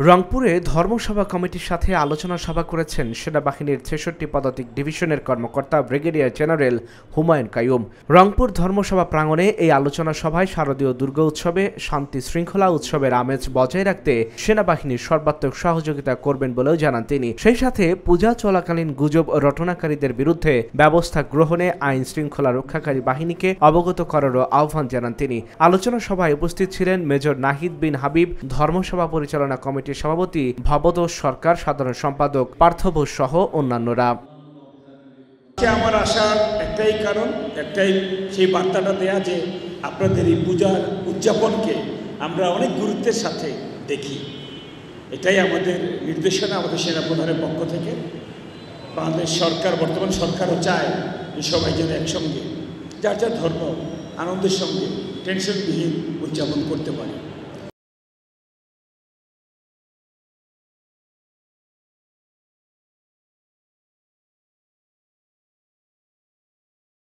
রংপুরে ধর্মসভা কমিটির সাথে আলোচনা সভা করেছেন সেনাবাহিনীর ৬৬ পদাতিক ডিভিশনের কর্মকর্তা ব্রিগেডিয়ার জেনারেল হুমায়ুন কাইয়ুম। রংপুর ধর্মসভা প্রাঙ্গণে এই আলোচনা সভায় শারদীয় দুর্গা উৎসবে শান্তি শৃঙ্খলা উৎসবের আমেজ বজায় রাখতে সেনাবাহিনীর সর্বাত্মক সহযোগিতা করবেন বলেও জানান তিনি। সেই সাথে পূজা চলাকালীন গুজব রটনাকারীদের বিরুদ্ধে ব্যবস্থা গ্রহণে আইন শৃঙ্খলা রক্ষাকারী বাহিনীকে অবগত করারও আহ্বান জানান তিনি। আলোচনা সভায় উপস্থিত ছিলেন মেজর নাহিদ বিন হাবিব, ধর্মসভা পরিচালনা কমিটির সভাপতি ভবতোষ সরকার, সাধারণ সম্পাদক পার্থ বোস সহ অন্যান্যরা। আমার আসার একটাই কারণ, একটাই সেই বার্তাটা দেয়া যে আপনাদের এই পূজার উদযাপনকে আমরা অনেক গুরুত্বের সাথে দেখি। এটাই আমাদের নির্দেশনা আমাদের সেনাপ্রধানের পক্ষ থেকে। বাংলাদেশ সরকার, বর্তমান সরকারও চায় এই সবাই যেন একসঙ্গে যার যার ধর্ম আনন্দের সঙ্গে টেনশনবিহীন উদযাপন করতে পারে।